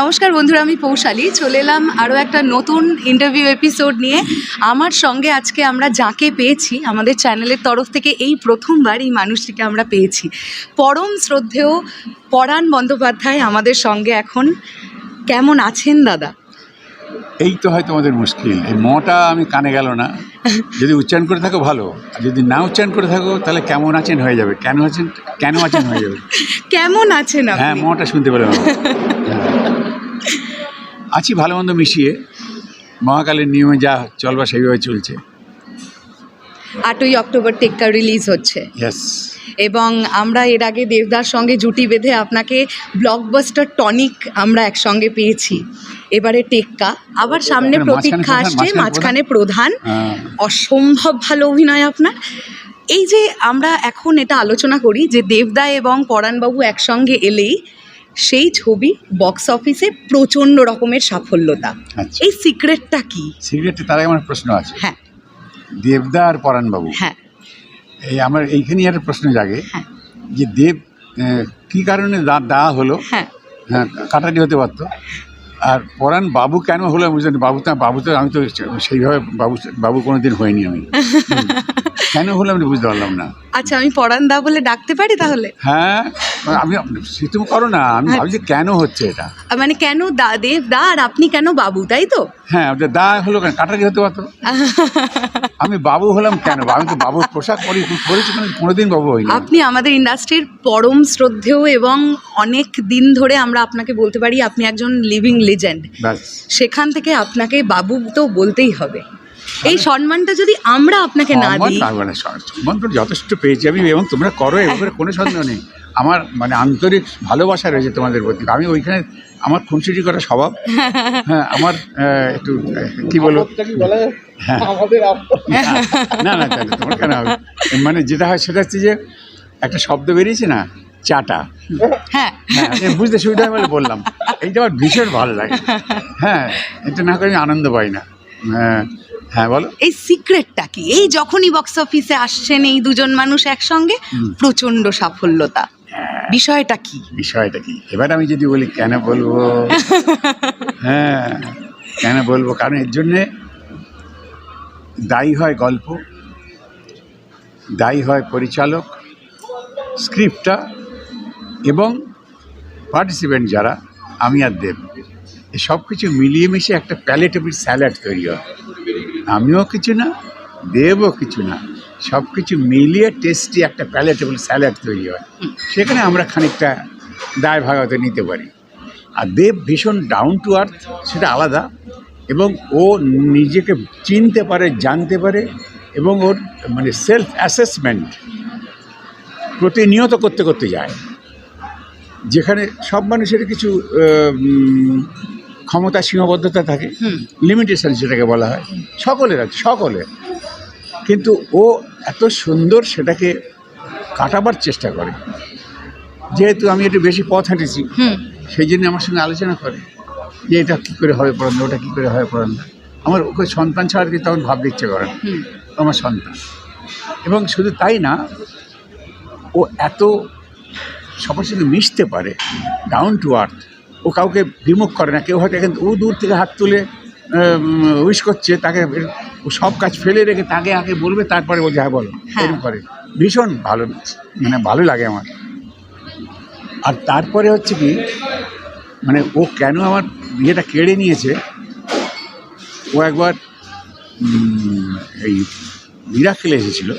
নমস্কার বন্ধুরা, আমি পৌশালী চলে এলাম আরও একটা নতুন ইন্টারভিউ এপিসোড নিয়ে। আমার সঙ্গে আজকে আমরা যাকে পেয়েছি, আমাদের চ্যানেলের তরফ থেকে এই প্রথমবার এই মানুষটিকে আমরা পেয়েছি। পরম শ্রদ্ধেয় পরাণ বন্দ্যোপাধ্যায় আমাদের সঙ্গে এখন। কেমন আছেন দাদা? এই তো হয় তোমাদের মুশকিল, এই মটা আমি কানে গেল না। যদি উচ্চারণ করে থাকো ভালো, আর যদি না উচ্চারণ করে থাকো তাহলে কেমন আছেন হয়ে যাবে, কেন আছেন হয়ে যাবে। কেমন আছেন হ্যাঁ, আপনি? মটা শুনতে পেলাম। আছি ভালো মন্দ মিশিয়ে, মহাকালের নিয়মে যা চলবা সেইভাবে চলছে। 8ই অক্টোবর টেক্কা রিলিজ হচ্ছে ইয়েস। এবং আমরা এর আগে দেবদার সঙ্গে জুটি বেঁধে আপনাকে ব্লকবাস্টার টনিক আমরা একসঙ্গে পেয়েছি। এবারে টেক্কা, আবার সামনে এখানে প্রতীক্ষা মাঝখানে আসছে, প্রধান, মাঝখানে প্রধান। হ্যাঁ। অসম্ভব ভালো অভিনয় আপনার। এই যে আমরা এখন এটা আলোচনা করি যে দেবদা এবং পরাণবাবু একসঙ্গে এলেই সেই ছবি বক্স অফিসে প্রচণ্ড রকমের সাফল্যতা। আচ্ছা। এই সিক্রেটটা কি? সিগারেটে তার আগে আমার প্রশ্ন আছে। হ্যাঁ দেবদা আর পরাণবাবু, হ্যাঁ এই আমার এইখানেই একটা প্রশ্ন জাগে হ্যাঁ যে দেব কী কারণে দেওয়া হলো। হ্যাঁ হ্যাঁ, কাটারি হতে পারতো। আর পরাণ বাবু কেন হলো আমি বুঝতে, বাবু তো আমি তো সেইভাবে বাবু কোনো দিন হয়নি আমি। কেন হলো আমি বুঝতে পারলাম না। আচ্ছা, আমি পরাণদা বলে ডাকতে পারি তাহলে? হ্যাঁ, আমি সে তুমি করো না, আমি ভাবছি কেন হচ্ছে এটা। মানে কেন দেবদা আর আপনি কেন বাবু, তাই তো? হ্যাঁ, ওটা হলো কেন, কাটারি হতে পারতো। আমি বাবু হলাম কেন? আমি তো বাবুর পোশাক পরেছি, কোনোদিন বাবু হয়নি। আপনি আমাদের ইন্ডাস্ট্রির পরম শ্রদ্ধেয় এবং অনেক দিন ধরে আমরা আপনাকে বলতে পারি আপনি একজন লিভিং লেজেন্ড। ব্যাস। সেখান থেকে আপনাকে বাবু তো বলতেই হবে। এই সম্মানটা যদি আমরা আপনাকে না দিই। সম্মান তো যথেষ্ট পেয়েছি আমি, এবং তোমরা করো, এবার কোনো সন্দেহ নেই। আমার মানে আন্তরিক ভালোবাসা রয়েছে তোমাদের প্রতি। আমি ওইখানে আমার খুনসুটি করা স্বভাব। হ্যাঁ, আমার একটু কী বলবো, হ্যাঁ না না, তাহলে তোমার কেন হবে। মানে যেটা হয় সেটা হচ্ছে যে একটা শব্দ বেরিয়েছে না, চাটা। হ্যাঁ হ্যাঁ, বুঝতে সুবিধা হয় বলে বললাম। এইটা আমার ভীষণ ভালো লাগে। হ্যাঁ, এটা না করে আমি আনন্দ পাই না। হ্যাঁ হ্যাঁ, বলো। এই সিক্রেটটা কি? এই যখনই বক্স অফিসে আসছেন এই দুজন মানুষ একসঙ্গে, প্রচণ্ড সাফল্যতা, বিষয়টা কি? বিষয়টা কি এবার আমি যদি বলি কেন বলবো। হ্যাঁ, কেন বলবো, কারণ এর জন্যে দায়ী হয় গল্প, দায়ী হয় পরিচালক, স্ক্রিপ্টটা, এবং পার্টিসিপেন্ট যারা আমি আর দেব, এই সব কিছু মিলিয়ে মিশে একটা প্যালেটেবল স্যালাড তৈরি হয়। আমিও কিছু না, দেবও কিছু না, সব কিছু মিলিয়ে টেস্টি একটা প্যালেটেবল স্যালাড তৈরি হয়। সেখানে আমরা খানিকটা দায় ভাগাতে নিতে পারি। আর দেব ভীষণ ডাউন টু আর্থ, সেটা আলাদা, এবং ও নিজেকে চিনতে পারে, জানতে পারে, এবং ওর মানে সেলফ অ্যাসেসমেন্ট প্রতিনিয়ত করতে করতে যায়। যেখানে সব মানুষের কিছু ক্ষমতা সীমাবদ্ধতা থাকে, লিমিটেশন যেটাকে বলা হয়, সকলের আছে, সকলের। কিন্তু ও এত সুন্দর সেটাকে কাটাবার চেষ্টা করে। যেহেতু আমি একটু বেশি পথ হেঁটেছি, সেই জন্য আমার সঙ্গে আলোচনা করে যে এটা কী করে হবে পড়ান, ওটা কী করে হবে পড়ান। আমার ওকে সন্তান ছাড়া কি তখন ভাবতে ইচ্ছে করে না, আমার সন্তান। এবং শুধু তাই না, ও এত সবার সঙ্গে মিশতে পারে, ডাউন টু আর্থ। ও কাউকে বিমুখ করে না। কেউ হয়তো কিন্তু ও দূর থেকে হাত তুলে উইশ করছে, তাকে ও সব কাজ ফেলে রেখে তাকে আগে বলবে, তারপরে বলছে হ্যাঁ বলো, এরকম করে। ভীষণ ভালো, মানে ভালো লাগে আমার। আর তারপরে হচ্ছে কি, মানে ও কেন আমার ইয়েটা কেড়ে নিয়েছে। ও একবার এই মিরাকেলে এসেছিলো,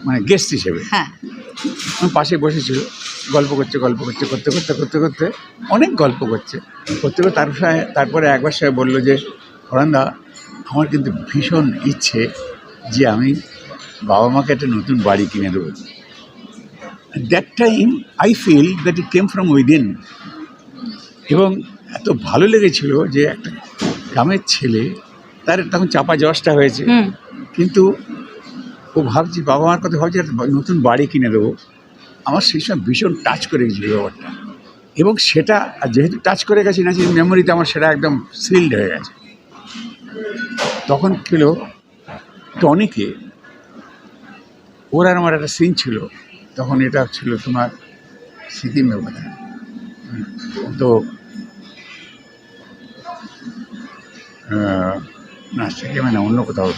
মানে গেস্ট হিসেবে। আমার পাশে বসেছিল, গল্প করতে করতে অনেক গল্প করতে তারপরে একবার সে বললো যে পরাণদা, আমার কিন্তু ভীষণ ইচ্ছে যে আমি বাবা মাকে একটা নতুন বাড়ি কিনে দেবো। That time I feel that it came from within. এবং এত ভালো লেগেছিল যে একটা গ্রামের ছেলে, তার তখন চাপা জশটা হয়েছে, কিন্তু ও ভাবছি বাবা মার কথা ভাবছি একটা নতুন বাড়ি কিনে দেবো। আমার সেই সময় ভীষণ টাচ করে গেছিলো ব্যাপারটা, এবং সেটা যেহেতু টাচ করে গেছি না, সেই মেমোরিতে আমার সেটা একদম সিল্ড হয়ে গেছে। তখন ছিল টনিকে, ওর আর আমার একটা সিন ছিল, তখন এটা ছিল তোমার সিকিমের কথা। তো না সেখানে না, অন্য কোথাও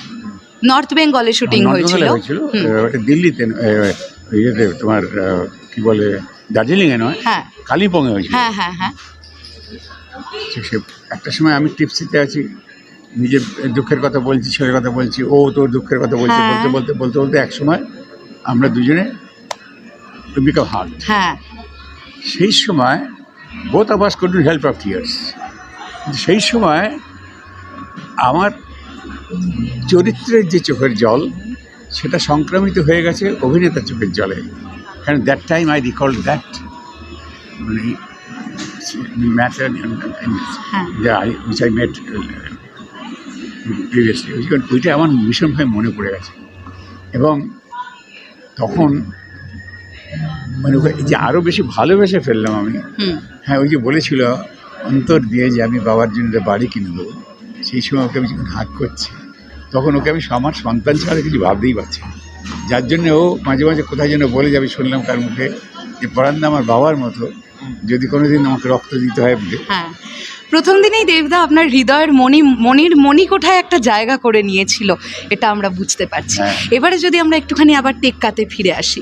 নর্থ বেঙ্গলে শুটিং হয়েছিল। ওটা দিল্লিতে, ইয়েতে তোমার কি বলে দার্জিলিংয়ে নয়, হ্যাঁ কালিম্পংয়ে হয়েছিল। হ্যাঁ হ্যাঁ হ্যাঁ। সে একটা সময় আমি টিপসিতে আছি, নিজের দুঃখের কথা বলছি, ছেলের কথা বলছি, ও তোর দুঃখের কথা বলছে, হ্যাঁ। বলতে বলতে বলতে বলতে এক সময় আমরা দুজনে বিকাম হার্ট। হ্যাঁ সেই সময় both of us couldn't help of tears. সেই সময় আমার চরিত্রের যে চোখের জল সেটা সংক্রামিত হয়ে গেছে অভিনেতার চোখের জলে। কারণ that time I recall that মানে matter which I met previously, ওইটা আমার ভীষণভাবে মনে পড়ে গেছে। এবং তখন মানে এই যে আরও বেশি ভালোবেসে ফেললাম আমি। হ্যাঁ, ওই যে বলেছিল অন্তর দিয়ে যে আমি বাবার জন্য বাড়ি কিনে দেবো, সেই সময় ওকে আমি যখন হাত করছি তখন ওকে আমি আমার সন্তান ছাড়া কিছু ভাবতেই পারছি না। যার জন্য ও মাঝে মাঝে কোথায় যেন বলে যাবে, শুনলাম কার মুখে, যে পরান্দা আমার বাবার মতো, যদি কোনো দিন আমাকে রক্ত দিতে হয় বলে। হ্যাঁ, প্রথম দিনেই দেবদা আপনার হৃদয়ের মণিকোঠায় একটা জায়গা করে নিয়েছিল, এটা আমরা বুঝতে পারছি। এবারে যদি আমরা একটুখানি আবার টেক্কাতে ফিরে আসি,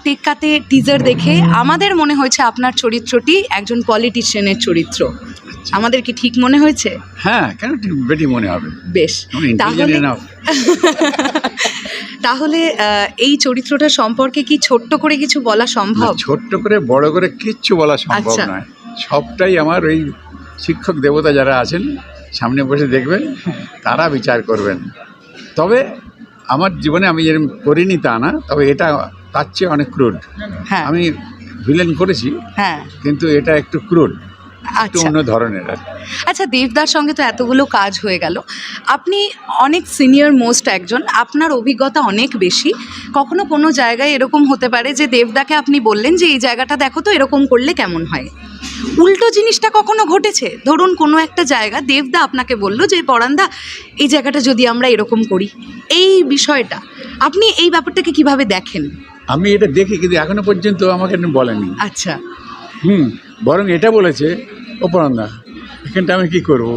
টেক্কাতে টিজার দেখে আমাদের মনে হয়েছে আপনার চরিত্রটি একজন পলিটিশিয়ানের চরিত্র। আমাদের কি ঠিক মনে হয়েছে? হ্যাঁ, কেন বেটি মনে হবে? বেশ, তাহলে এই চরিত্রটা সম্পর্কে কি ছোট্ট করে কিছু বলা সম্ভব? ছোট্ট করে বড় করে কিচ্ছু বলা সম্ভব নয়। সবটাই আমার ওই শিক্ষক দেবতা যারা আছেন সামনে বসে দেখবেন, তারা বিচার করবেন। তবে আমার জীবনে আমি যেরকম করিনি তা না, তবে এটা তার চেয়ে অনেক ক্রুড। হ্যাঁ, আমি ভিলেন করেছি, হ্যাঁ, কিন্তু এটা একটু ক্রুড, একটু অন্য ধরনের। আচ্ছা, দেবদার সঙ্গে তো এতগুলো কাজ হয়ে গেল, আপনি অনেক সিনিয়র মোস্ট একজন, আপনার অভিজ্ঞতা অনেক বেশি। কখনো কোনো জায়গায় এরকম হতে পারে যে দেবদাকে আপনি বললেন যে এই জায়গাটা দেখো তো এরকম করলে কেমন হয়, উল্টো জিনিসটা কখনো ঘটেছে? ধরুন কোনো একটা জায়গা দেবদা আপনাকে বললো যে পরান্দা এই জায়গাটা যদি আমরা এরকম করি, এই বিষয়টা আপনি এই ব্যাপারটাকে কিভাবে দেখেন? আমি এটা দেখি, কিন্তু এখনো পর্যন্ত আমাকে বলেনি। আচ্ছা। বরং এটা বলেছে, ও পরান্দা এখানটা আমি কি করবো,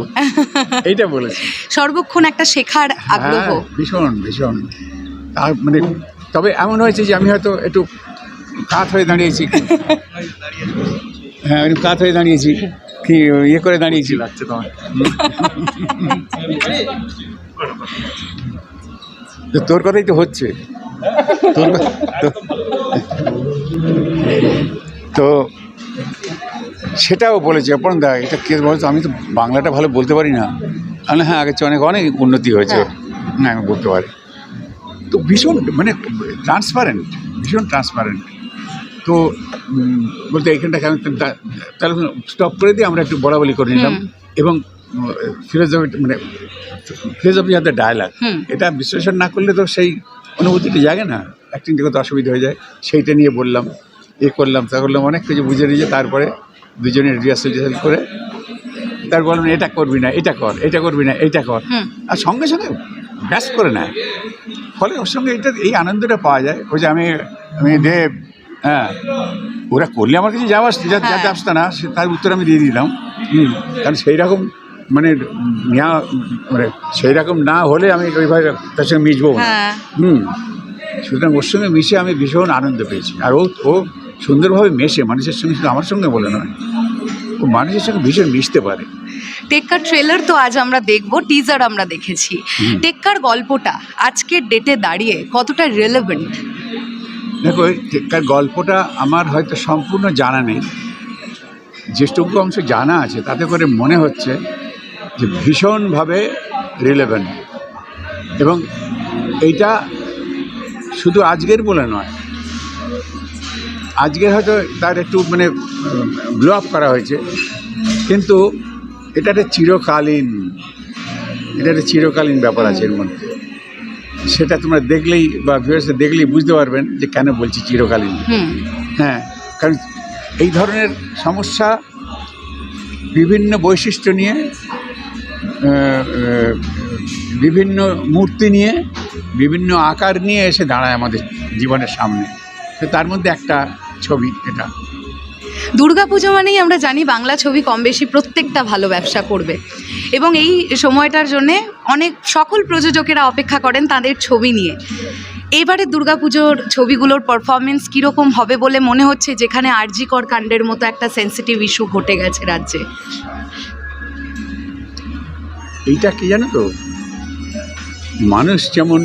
এইটা বলেছে। সর্বক্ষণ একটা শেখার আগ্রহ। ভীষণ ভীষণ। আর মানে তবে এমন হয়েছে যে আমি হয়তো একটু কাত হয়ে দাঁড়িয়েছি, হ্যাঁ একটু কাত হয়ে দাঁড়িয়েছি, কি ইয়ে করে দাঁড়িয়েছি লাগছে তোমার। তোর কথাই তো হচ্ছে, তো সেটাও বলেছে অপর্ণা, এটা কে বলতো, আমি তো বাংলাটা ভালো বলতে পারি না। হ্যাঁ, আগের চেয়ে অনেক উন্নতি হয়েছে, হ্যাঁ আমি বলতে পারি। তো ভীষণ মানে ভীষণ ট্রান্সপারেন্ট। তো বলতে এইখানটাকে আমি তাহলে স্টপ করে দিয়ে আমরা একটু বলাবলি করে নিলাম। এবং ফিলোসফি হাতে ডায়ালগ, এটা বিশ্লেষণ না করলে তো সেই অনুভূতিটা জাগে না, অ্যাক্টিংটা কত অসুবিধা হয়ে যায়। সেইটা নিয়ে বললাম, করলাম তা করলাম, অনেক কিছু বুঝে নিয়ে তারপরে দুজনের রিহার্সাল করে তারপর বললাম এটা করবি না, এটা কর, এটা করবি না, এইটা কর, আর সঙ্গে সঙ্গে ব্যাস করে নেয়। ফলে ওর সঙ্গে এই আনন্দটা পাওয়া যায়। ওই যে আমি দেব, হ্যাঁ ওরা করলে আমার কিছু যাতে আসতো না, তার উত্তর আমি দিয়ে দিলাম। কারণ সেই রকম মানে সেই রকম না হলে আমি ওইভাবে তার সঙ্গে মিশবো না। সুতরাং ওর সঙ্গে মিশে আমি ভীষণ আনন্দ পেয়েছি। আর ও সুন্দরভাবে মেশে মানুষের সঙ্গে, শুধু আমার সঙ্গে বলে নয়, ও মানুষের সঙ্গে ভীষণ মিশতে পারে। টেক্কার ট্রেলার তো আজ আমরা দেখবো, টিজার আমরা দেখেছি। টেক্কার গল্পটা আজকের ডেটে দাঁড়িয়ে কতটা রিলেভেন্ট? দেখো, টেক্কার গল্পটা আমার হয়তো সম্পূর্ণ জানা নেই, যেটুকু অংশ জানা আছে তাতে করে মনে হচ্ছে যে ভীষণভাবে রিলেভেন্ট। এবং এইটা শুধু আজকের বলে নয়, আজকে হয়তো তার একটু মানে ব্লো আপ করা হয়েছে, কিন্তু এটা একটা চিরকালীন ব্যাপার আছে এর মধ্যে। সেটা তোমরা দেখলেই বা ভিউয়ার্সরা দেখলেই বুঝতে পারবেন যে কেন বলছি চিরকালীন। হ্যাঁ, কারণ এই ধরনের সমস্যা বিভিন্ন বৈশিষ্ট্য নিয়ে, বিভিন্ন মূর্তি নিয়ে, বিভিন্ন আকার নিয়ে এসে দাঁড়ায় আমাদের জীবনের সামনে। তো তার মধ্যে একটা ছবি এটা। দুর্গাপুজো মানেই আমরা জানি বাংলা ছবি কম বেশি প্রত্যেকটা ভালো ব্যবসা করবে, এবং এই সময়টার জন্যে অনেক সকল প্রযোজকেরা অপেক্ষা করেন তাদের ছবি নিয়ে। এবারে দুর্গাপুজোর ছবিগুলোর পারফরমেন্স কীরকম হবে বলে মনে হচ্ছে, যেখানে আরজি কর কাণ্ডের মতো একটা সেন্সিটিভ ইস্যু ঘটে গেছে রাজ্যে? এইটা কি জানো তো, মানুষ যেমন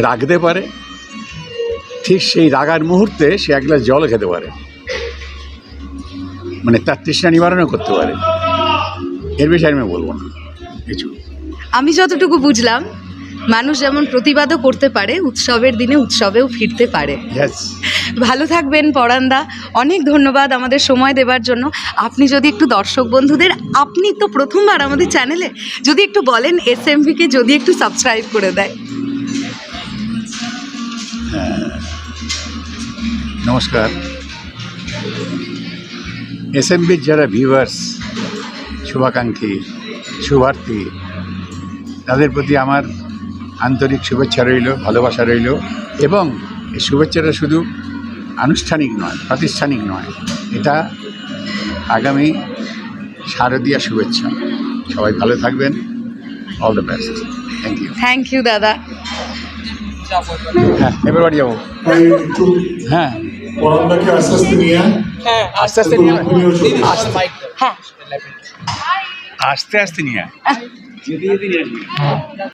রাগতে পারে, ঠিক সেই রাগার মুহূর্তে সে এক গ্লাস জল খেতে পারে, মানে তার তৃষ্ণা নিবারণও করতে পারে। এর বিষয়ে আমি বলবো না কিছু। আমি যতটুকু বুঝলাম, মানুষ যেমন প্রতিবাদও করতে পারে, উৎসবের দিনে উৎসবেও ফিরতে পারে। Yes. ভালো থাকবেন পরাণদা, অনেক ধন্যবাদ আমাদের সময় দেওয়ার জন্য। আপনি যদি একটু দর্শক বন্ধুদের, আপনি তো প্রথমবার আমাদের চ্যানেলে, যদি একটু বলেন এসএমভিকে যদি একটু সাবস্ক্রাইব করে দেয়। নমস্কার। এসএমবির যারা ভিউয়ার্স, শুভাকাঙ্ক্ষী, শুভার্থী, তাদের প্রতি আমার আন্তরিক শুভেচ্ছা রইল, ভালোবাসা রইল। এবং এই শুভেচ্ছাটা শুধু আনুষ্ঠানিক নয়, প্রাতিষ্ঠানিক নয়, এটা আগামী শারদীয়া শুভেচ্ছা। সবাই ভালো থাকবেন। All the best. Thank you. Thank you দাদা। হ্যাঁ, এবার বাড়ি যাবো। হ্যাঁ, পরান্দাকে আস্তে আস্তে নিয়ে আয়। আস্তে আস্তে নিয়ে আয়। হ্যাঁ, আস্তে আস্তে নিয়ে আয়।